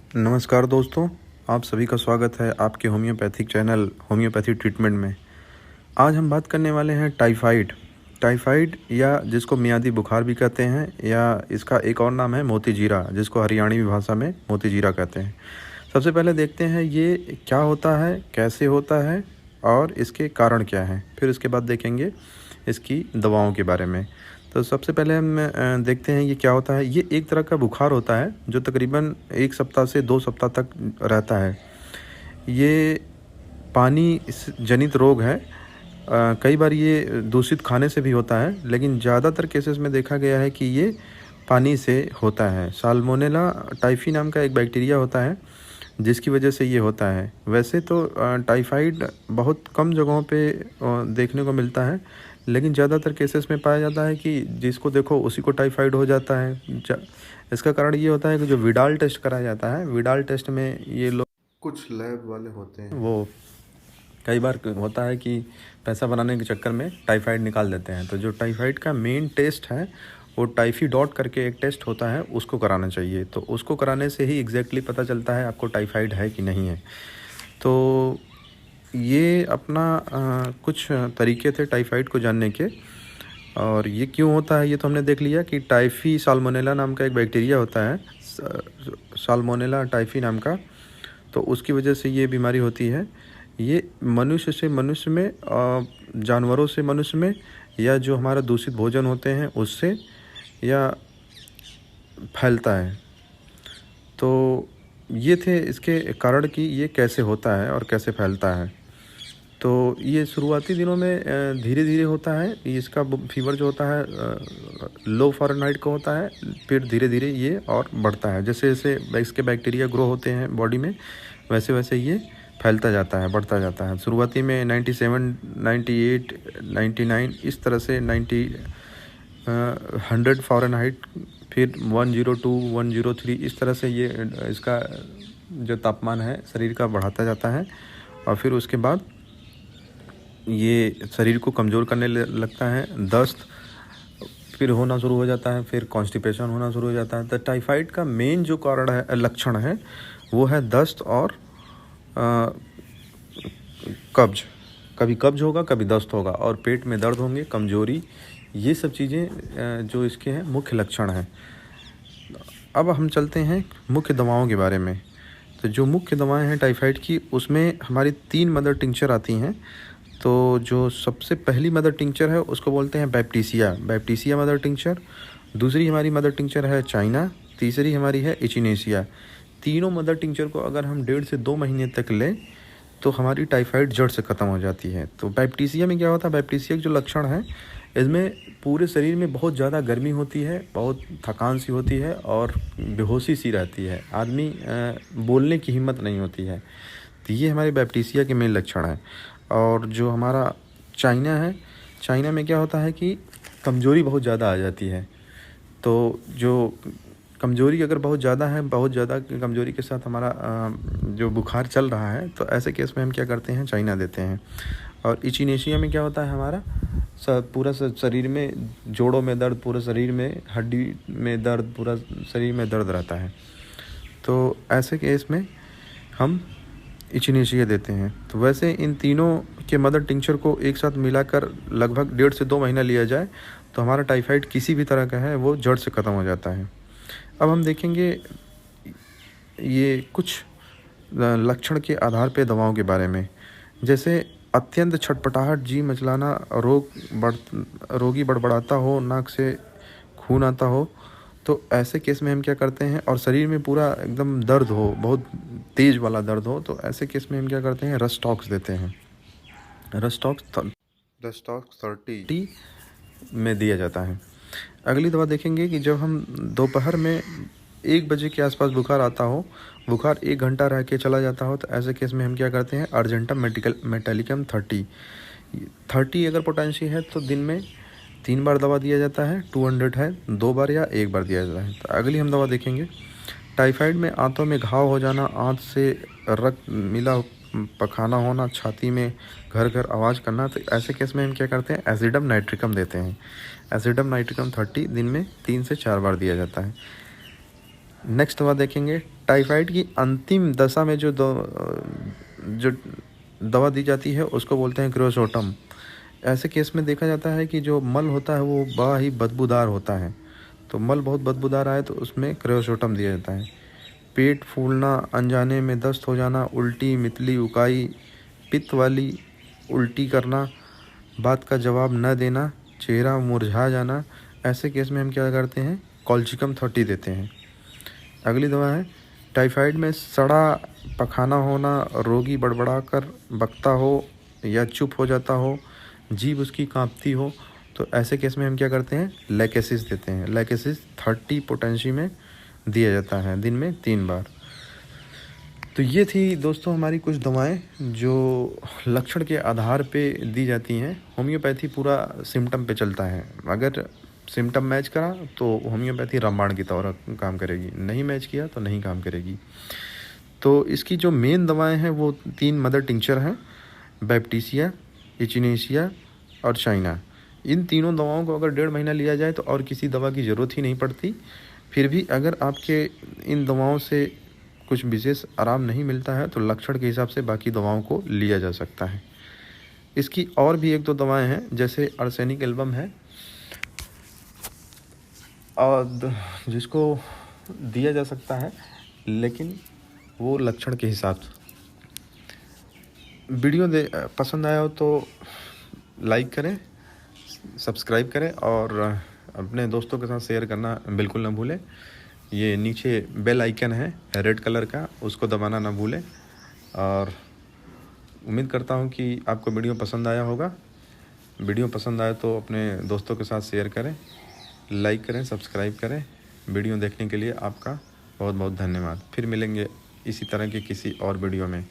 नमस्कार दोस्तों, आप सभी का स्वागत है आपके होम्योपैथिक चैनल होम्योपैथी ट्रीटमेंट में। आज हम बात करने वाले हैं टाइफाइड। टाइफाइड या जिसको मियादी बुखार भी कहते हैं, या इसका एक और नाम है मोतीजीरा, जिसको हरियाणवी भाषा में मोतीजीरा कहते हैं। सबसे पहले देखते हैं ये क्या होता है, कैसे होता है और इसके कारण क्या हैं। फिर उसके बाद देखेंगे इसकी दवाओं के बारे में। तो सबसे पहले हम देखते हैं ये क्या होता है। ये एक तरह का बुखार होता है जो तकरीबन 1 सप्ताह से 2 सप्ताह तक रहता है। ये पानी जनित रोग है। कई बार ये दूषित खाने से भी होता है, लेकिन ज़्यादातर केसेस में देखा गया है कि ये पानी से होता है। साल्मोनेला टाइफी नाम का एक बैक्टीरिया होता है जिसकी वजह से ये होता है। वैसे तो टाइफाइड बहुत कम जगहों पे देखने को मिलता है, लेकिन ज़्यादातर केसेस में पाया जाता है कि जिसको देखो उसी को टाइफाइड हो जाता है। इसका कारण ये होता है कि जो विडाल टेस्ट कराया जाता है, विडाल टेस्ट में ये लोग कुछ लैब वाले होते हैं, वो कई बार होता है कि पैसा बनाने के चक्कर में टाइफाइड निकाल देते हैं। तो जो टाइफाइड का मेन टेस्ट है वो टाइफी डॉट करके एक टेस्ट होता है, उसको कराना चाहिए। तो उसको कराने से ही एग्जैक्टली पता चलता है आपको टाइफाइड है कि नहीं है। तो ये अपना कुछ तरीके थे टाइफाइड को जानने के। और ये क्यों होता है ये तो हमने देख लिया कि टाइफी साल्मोनेला नाम का एक बैक्टीरिया होता है, साल्मोनेला टाइफी नाम का। तो उसकी वजह से ये बीमारी होती है। ये मनुष्य से मनुष्य में, जानवरों से मनुष्य में, या जो हमारा दूषित भोजन होते हैं उससे या फैलता है। तो ये थे इसके कारण कि ये कैसे होता है और कैसे फैलता है। तो ये शुरुआती दिनों में धीरे धीरे होता है। इसका फीवर जो होता है लो फ़ारेनहाइट का होता है, फिर धीरे धीरे ये और बढ़ता है। जैसे जैसे इसके बैक्टीरिया ग्रो होते हैं बॉडी में, वैसे वैसे ये फैलता जाता है, बढ़ता जाता है। शुरुआती में 97, 98, 99 इस तरह से 100 फ़ारेनहाइट, फिर 102, 103 इस तरह से ये इसका जो तापमान है शरीर का बढ़ाता जाता है। और फिर उसके बाद ये शरीर को कमज़ोर करने लगता है। दस्त फिर होना शुरू हो जाता है, फिर कॉन्स्टिपेशन होना शुरू हो जाता है। तो टाइफाइड का मेन जो कारण है, लक्षण है, वो है दस्त और कब्ज। कभी कब्ज होगा, कभी दस्त होगा, और पेट में दर्द होंगे, कमज़ोरी। ये सब चीज़ें जो इसके हैं मुख्य लक्षण हैं। अब हम चलते हैं मुख्य दवाओं के बारे में। तो जो मुख्य दवाएं हैं टाइफाइड की, उसमें हमारी 3 मदर टिंचर आती हैं। तो जो सबसे पहली मदर टिंचर है उसको बोलते हैं बैप्टीसिया मदर टिंचर। दूसरी हमारी मदर टिंचर है चाइना। तीसरी हमारी है इचिनेसिया। तीनों मदर टिंचर को अगर हम 1.5 से 2 महीने तक लें तो हमारी टाइफाइड जड़ से ख़त्म हो जाती है। तो बैप्टीसिया में क्या होता है, बैप्टीसिया के जो लक्षण हैं, इसमें पूरे शरीर में बहुत ज़्यादा गर्मी होती है, बहुत थकान सी होती है और बेहोशी सी रहती है। आदमी बोलने की हिम्मत नहीं होती है। तो ये हमारे बैप्टीसिया के मेन लक्षण हैं। और जो हमारा चाइना है, चाइना में क्या होता है कि कमज़ोरी बहुत ज़्यादा आ जाती है। तो जो कमज़ोरी अगर बहुत ज़्यादा है, बहुत ज़्यादा कमज़ोरी के साथ हमारा जो बुखार चल रहा है, तो ऐसे केस में हम क्या करते हैं, चाइना देते हैं। और इचिनेशिया में क्या होता है, हमारा पूरा शरीर में, जोड़ों में दर्द, पूरे शरीर में, हड्डी में दर्द, पूरा शरीर में दर्द रहता है। तो ऐसे केस में हम इचिनेशिया देते हैं। तो वैसे इन तीनों के मदर टिंचर को एक साथ मिलाकर लगभग 1.5 से 2 महीना लिया जाए तो हमारा टाइफाइड किसी भी तरह का है वो जड़ से ख़त्म हो जाता है। अब हम देखेंगे ये कुछ लक्षण के आधार पे दवाओं के बारे में। जैसे अत्यंत छटपटाहट, जी मचलाना, रोगी बड़बड़ाता हो, नाक से खून आता हो, तो ऐसे केस में हम क्या करते हैं, और शरीर में पूरा एकदम दर्द हो, बहुत तेज़ वाला दर्द हो, तो ऐसे केस में हम क्या करते हैं, रस्टॉक्स देते हैं। रस्टॉक्स 30 में दिया जाता है। अगली दवा देखेंगे कि जब हम दोपहर में 1 बजे के आसपास बुखार आता हो, बुखार 1 घंटा रह के चला जाता हो, तो ऐसे केस में हम क्या करते हैं, अर्जेंटम मेटालिकम 30 अगर पोटेंसी है तो दिन में 3 बार दवा दिया जाता है। 200 है 2 बार या 1 बार दिया जाता है। तो अगली हम दवा देखेंगे, टाइफाइड में आंतों में घाव हो जाना, आंत से रक्त मिला पखाना होना, छाती में घर घर आवाज़ करना, तो ऐसे केस में हम क्या करते हैं, एसिडम नाइट्रिकम देते हैं। एसिडम नाइट्रिकम 30 दिन में 3 से 4 बार दिया जाता है। नेक्स्ट दवा देखेंगे, टाइफाइड की अंतिम दशा में जो दवा दी जाती है उसको बोलते हैं क्रियोसोटम। ऐसे केस में देखा जाता है कि जो मल होता है वो बड़ा ही बदबूदार होता है, तो मल बहुत बदबूदार आए तो उसमें क्रियोसोटम दिया जाता है। पेट फूलना, अनजाने में दस्त हो जाना, उल्टी, मितली, उकाई, पित्त वाली उल्टी करना, बात का जवाब न देना, चेहरा मुरझा जाना, ऐसे केस में हम क्या करते हैं, कॉल्चिकम 30 देते हैं। अगली दवा है टाइफाइड में सड़ा पखाना होना, रोगी बड़बड़ा कर बकता हो या चुप हो जाता हो, जीभ उसकी कांपती हो, तो ऐसे केस में हम क्या करते हैं, लैकेसिस देते हैं। लैकेसिस 30 पोटेंसी में दिया जाता है, दिन में 3 बार। तो ये थी दोस्तों हमारी कुछ दवाएं जो लक्षण के आधार पे दी जाती हैं। होम्योपैथी पूरा सिम्टम पे चलता है। अगर सिम्टम मैच करा तो होम्योपैथी रामबाण की तरह काम करेगी, नहीं मैच किया तो नहीं काम करेगी। तो इसकी जो मेन दवाएं हैं वो 3 मदर टिंचर हैं, बैप्टीसिया, इचिनेसिया और चाइना। इन तीनों दवाओं को अगर 1.5 महीना लिया जाए तो और किसी दवा की ज़रूरत ही नहीं पड़ती। फिर भी अगर आपके इन दवाओं से कुछ विशेष आराम नहीं मिलता है तो लक्षण के हिसाब से बाकी दवाओं को लिया जा सकता है। इसकी और भी 1-2 दवाएं हैं, जैसे आर्सेनिक एल्बम है और जिसको दिया जा सकता है, लेकिन वो लक्षण के हिसाब से। वीडियो पसंद आया हो तो लाइक करें, सब्सक्राइब करें और अपने दोस्तों के साथ शेयर करना बिल्कुल ना भूलें। ये नीचे बेल आइकन है रेड कलर का, उसको दबाना ना भूलें। और उम्मीद करता हूँ कि आपको वीडियो पसंद आया होगा। वीडियो पसंद आए तो अपने दोस्तों के साथ शेयर करें, लाइक करें, सब्सक्राइब करें। वीडियो देखने के लिए आपका बहुत बहुत धन्यवाद। फिर मिलेंगे इसी तरह के किसी और वीडियो में।